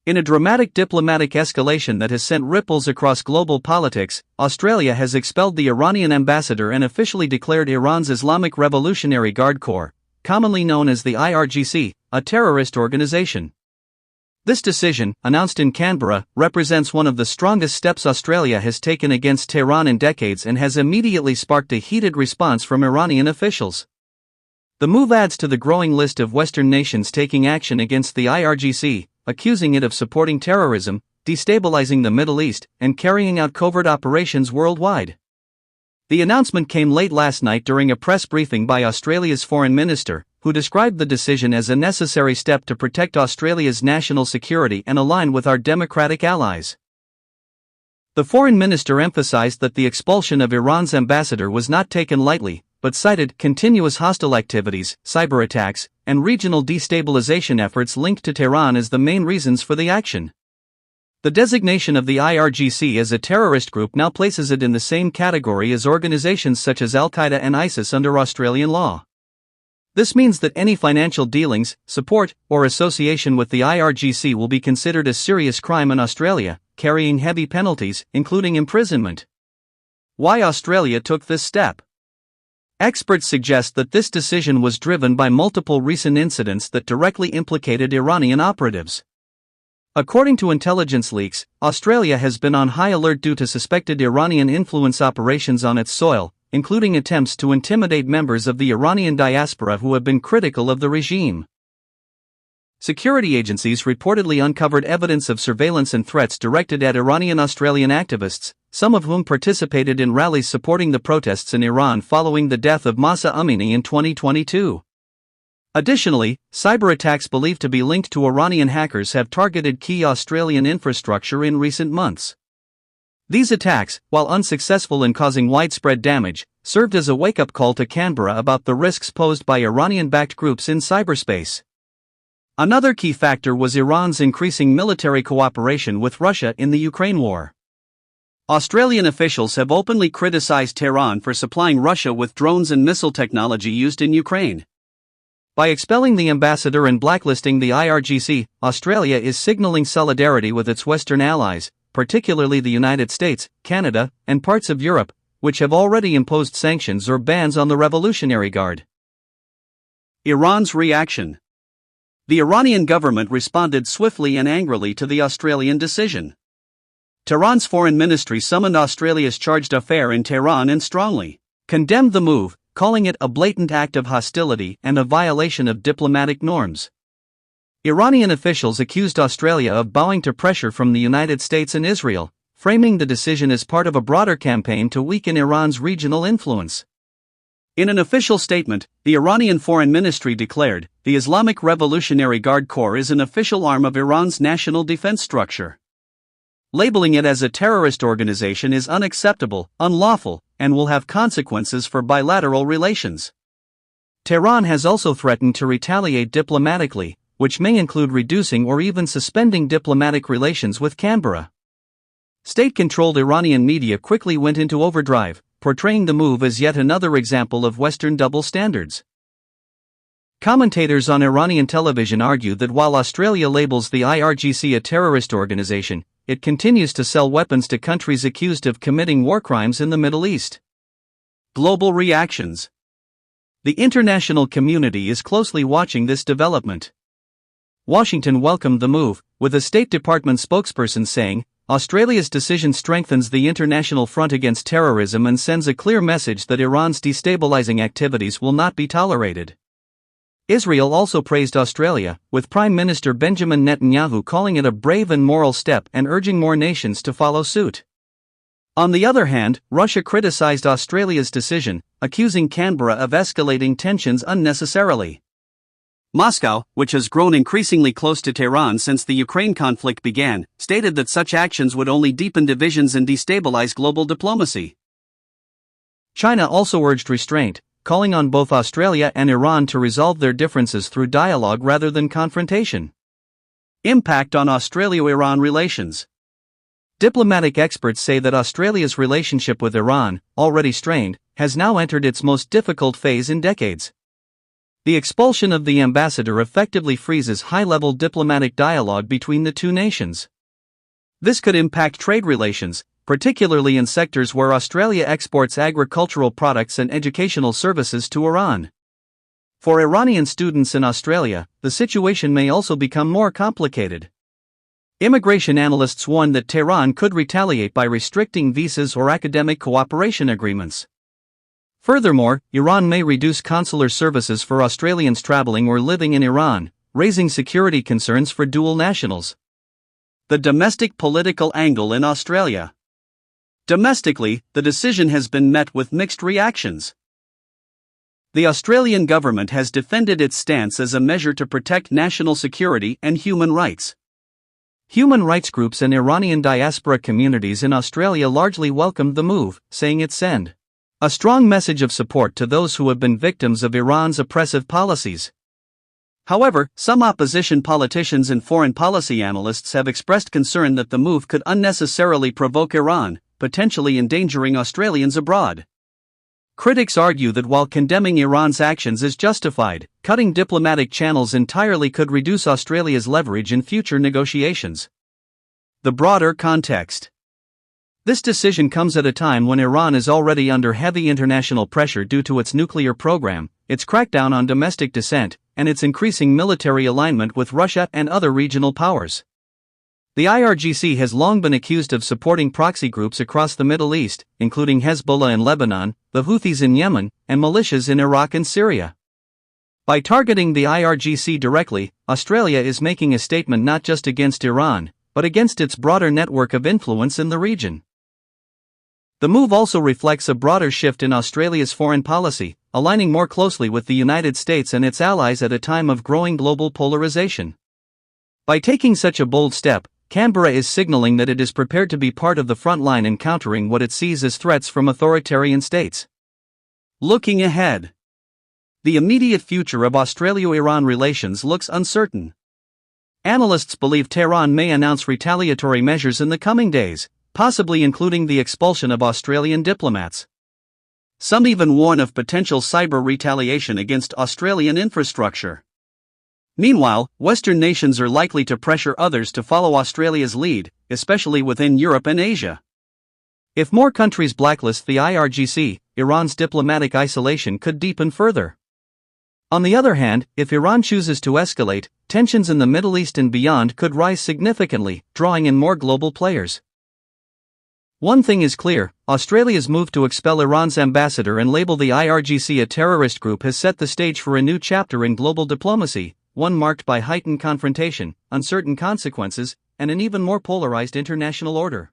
In a dramatic diplomatic escalation that has sent ripples across global politics, Australia has expelled the Iranian ambassador and officially declared Iran's Islamic Revolutionary Guard Corps, commonly known as the IRGC, a terrorist organization. This decision, announced in Canberra, represents one of the strongest steps Australia has taken against Tehran in decades and has immediately sparked a heated response from Iranian officials. The move adds to the growing list of Western nations taking action against the IRGC, accusing it of supporting terrorism, destabilizing the Middle East, and carrying out covert operations worldwide. The announcement came late last night during a press briefing by Australia's Foreign Minister, who described the decision as a necessary step to protect Australia's national security and align with our democratic allies. The Foreign Minister emphasized that the expulsion of Iran's ambassador was not taken lightly, but cited continuous hostile activities, cyber attacks, and regional destabilization efforts linked to Tehran as the main reasons for the action. The designation of the IRGC as a terrorist group now places it in the same category as organizations such as Al-Qaeda and ISIS under Australian law. This means that any financial dealings, support, or association with the IRGC will be considered a serious crime in Australia, carrying heavy penalties, including imprisonment. Why Australia took this step? Experts suggest that this decision was driven by multiple recent incidents that directly implicated Iranian operatives. According to intelligence leaks, Australia has been on high alert due to suspected Iranian influence operations on its soil, including attempts to intimidate members of the Iranian diaspora who have been critical of the regime. Security agencies reportedly uncovered evidence of surveillance and threats directed at Iranian-Australian activists, some of whom participated in rallies supporting the protests in Iran following the death of Mahsa Amini in 2022. Additionally, cyber attacks believed to be linked to Iranian hackers have targeted key Australian infrastructure in recent months. These attacks, while unsuccessful in causing widespread damage, served as a wake-up call to Canberra about the risks posed by Iranian-backed groups in cyberspace. Another key factor was Iran's increasing military cooperation with Russia in the Ukraine war. Australian officials have openly criticized Tehran for supplying Russia with drones and missile technology used in Ukraine. By expelling the ambassador and blacklisting the IRGC, Australia is signaling solidarity with its Western allies, particularly the United States, Canada, and parts of Europe, which have already imposed sanctions or bans on the Revolutionary Guard. Iran's reaction. The Iranian government responded swiftly and angrily to the Australian decision. Tehran's foreign ministry summoned Australia's chargé d'affaires in Tehran and strongly condemned the move, calling it a blatant act of hostility and a violation of diplomatic norms. Iranian officials accused Australia of bowing to pressure from the United States and Israel, framing the decision as part of a broader campaign to weaken Iran's regional influence. In an official statement, the Iranian Foreign Ministry declared, the Islamic Revolutionary Guard Corps is an official arm of Iran's national defense structure. Labeling it as a terrorist organization is unacceptable, unlawful, and will have consequences for bilateral relations. Tehran has also threatened to retaliate diplomatically, which may include reducing or even suspending diplomatic relations with Canberra. State-controlled Iranian media quickly went into overdrive, portraying the move as yet another example of Western double standards. Commentators on Iranian television argue that while Australia labels the IRGC a terrorist organization, it continues to sell weapons to countries accused of committing war crimes in the Middle East. Global reactions. The international community is closely watching this development. Washington welcomed the move, with a State Department spokesperson saying, Australia's decision strengthens the international front against terrorism and sends a clear message that Iran's destabilizing activities will not be tolerated. Israel also praised Australia, with Prime Minister Benjamin Netanyahu calling it a brave and moral step and urging more nations to follow suit. On the other hand, Russia criticized Australia's decision, accusing Canberra of escalating tensions unnecessarily. Moscow, which has grown increasingly close to Tehran since the Ukraine conflict began, stated that such actions would only deepen divisions and destabilize global diplomacy. China also urged restraint, calling on both Australia and Iran to resolve their differences through dialogue rather than confrontation. Impact on Australia-Iran relations. Diplomatic experts say that Australia's relationship with Iran, already strained, has now entered its most difficult phase in decades. The expulsion of the ambassador effectively freezes high-level diplomatic dialogue between the two nations. This could impact trade relations, particularly in sectors where Australia exports agricultural products and educational services to Iran. For Iranian students in Australia, the situation may also become more complicated. Immigration analysts warn that Tehran could retaliate by restricting visas or academic cooperation agreements. Furthermore, Iran may reduce consular services for Australians traveling or living in Iran, raising security concerns for dual nationals. The domestic political angle in Australia. Domestically, the decision has been met with mixed reactions. The Australian government has defended its stance as a measure to protect national security and human rights. Human rights groups and Iranian diaspora communities in Australia largely welcomed the move, saying it sent a strong message of support to those who have been victims of Iran's oppressive policies. However, some opposition politicians and foreign policy analysts have expressed concern that the move could unnecessarily provoke Iran, potentially endangering Australians abroad. Critics argue that while condemning Iran's actions is justified, cutting diplomatic channels entirely could reduce Australia's leverage in future negotiations. The broader context. This decision comes at a time when Iran is already under heavy international pressure due to its nuclear program, its crackdown on domestic dissent, and its increasing military alignment with Russia and other regional powers. The IRGC has long been accused of supporting proxy groups across the Middle East, including Hezbollah in Lebanon, the Houthis in Yemen, and militias in Iraq and Syria. By targeting the IRGC directly, Australia is making a statement not just against Iran, but against its broader network of influence in the region. The move also reflects a broader shift in Australia's foreign policy, aligning more closely with the United States and its allies at a time of growing global polarization. By taking such a bold step, Canberra is signaling that it is prepared to be part of the front line in countering what it sees as threats from authoritarian states. Looking ahead. The immediate future of Australia-Iran relations looks uncertain. Analysts believe Tehran may announce retaliatory measures in the coming days, possibly including the expulsion of Australian diplomats. Some even warn of potential cyber retaliation against Australian infrastructure. Meanwhile, Western nations are likely to pressure others to follow Australia's lead, especially within Europe and Asia. If more countries blacklist the IRGC, Iran's diplomatic isolation could deepen further. On the other hand, if Iran chooses to escalate, tensions in the Middle East and beyond could rise significantly, drawing in more global players. One thing is clear, Australia's move to expel Iran's ambassador and label the IRGC a terrorist group has set the stage for a new chapter in global diplomacy, one marked by heightened confrontation, uncertain consequences, and an even more polarized international order.